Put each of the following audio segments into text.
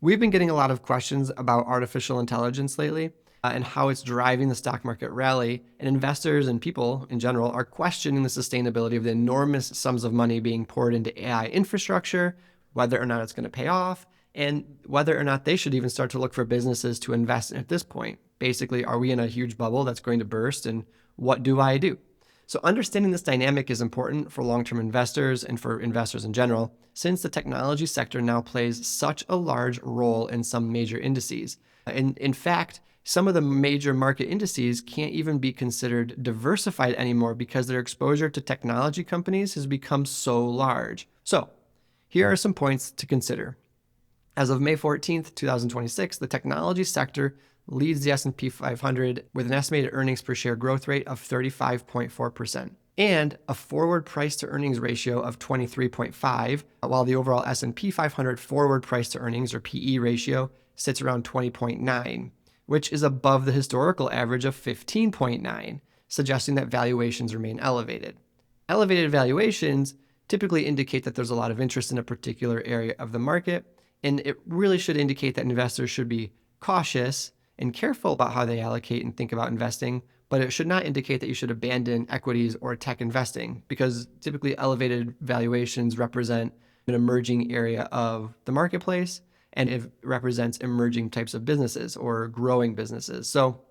We've been getting a lot of questions about artificial intelligence lately and how it's driving the stock market rally. And investors and people in general are questioning the sustainability of the enormous sums of money being poured into AI infrastructure, whether or not it's going to pay off, and whether or not they should even start to look for businesses to invest in at this point. Basically, are we in a huge bubble that's going to burst? And what do I do? So understanding this dynamic is important for long-term investors and for investors in general, since the technology sector now plays such a large role in some major indices. In fact, some of the major market indices can't even be considered diversified anymore because their exposure to technology companies has become so large. So here are some points to consider. As of May 14th, 2026, the technology sector leads the S&P 500 with an estimated earnings per share growth rate of 35.4% and a forward price to earnings ratio of 23.5, while the overall S&P 500 forward price to earnings or PE ratio sits around 20.9, which is above the historical average of 15.9, suggesting that valuations remain elevated. Elevated valuations typically indicate that there's a lot of interest in a particular area of the market, and it really should indicate that investors should be cautious and careful about how they allocate and think about investing, but it should not indicate that you should abandon equities or tech investing because typically elevated valuations represent an emerging area of the marketplace and it represents emerging types of businesses or growing businesses. So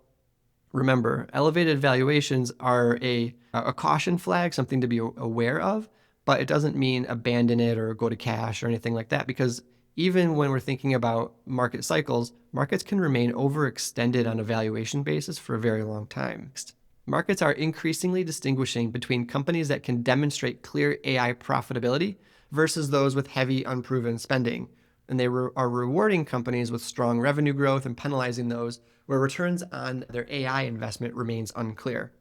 remember, elevated valuations are a caution flag, something to be aware of, but it doesn't mean abandon it or go to cash or anything like that because even when we're thinking about market cycles, markets can remain overextended on a valuation basis for a very long time. Markets are increasingly distinguishing between companies that can demonstrate clear AI profitability versus those with heavy unproven spending. And they are rewarding companies with strong revenue growth and penalizing those where returns on their AI investment remains unclear.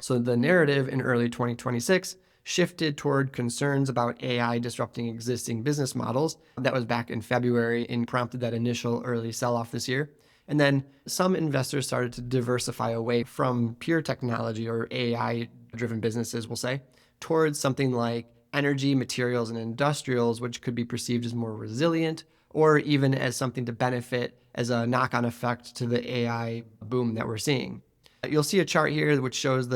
So the narrative in early 2026 shifted toward concerns about AI disrupting existing business models. That was back in February and prompted that initial early sell-off this year. And then some investors started to diversify away from pure technology or AI-driven businesses, we'll say, towards something like energy, materials, and industrials, which could be perceived as more resilient or even as something to benefit as a knock-on effect to the AI boom that we're seeing. You'll see a chart here which shows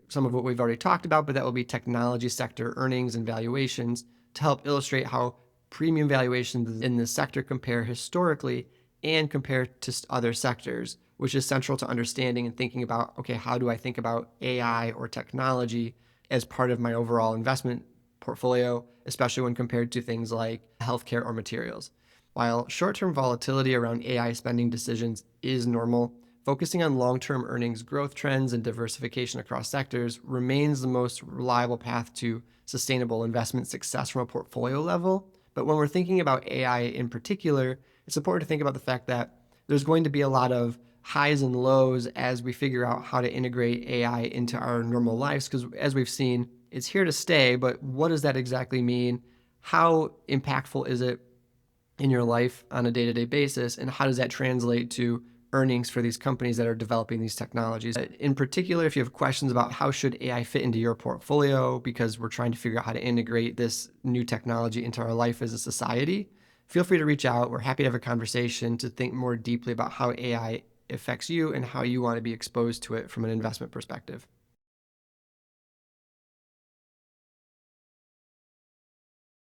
some of what we've already talked about, but that will be technology sector earnings and valuations to help illustrate how premium valuations in this sector compare historically and compare to other sectors, which is central to understanding and thinking about, okay, how do I think about AI or technology as part of my overall investment portfolio, especially when compared to things like healthcare or materials. While short-term volatility around AI spending decisions is normal, focusing on long-term earnings growth trends and diversification across sectors remains the most reliable path to sustainable investment success from a portfolio level. But when we're thinking about AI in particular, it's important to think about the fact that there's going to be a lot of highs and lows as we figure out how to integrate AI into our normal lives. Because as we've seen, it's here to stay, but what does that exactly mean? How impactful is it in your life on a day-to-day basis? And how does that translate to earnings for these companies that are developing these technologies? In particular, if you have questions about how should AI fit into your portfolio, because we're trying to figure out how to integrate this new technology into our life as a society, feel free to reach out. We're happy to have a conversation to think more deeply about how AI affects you and how you want to be exposed to it from an investment perspective.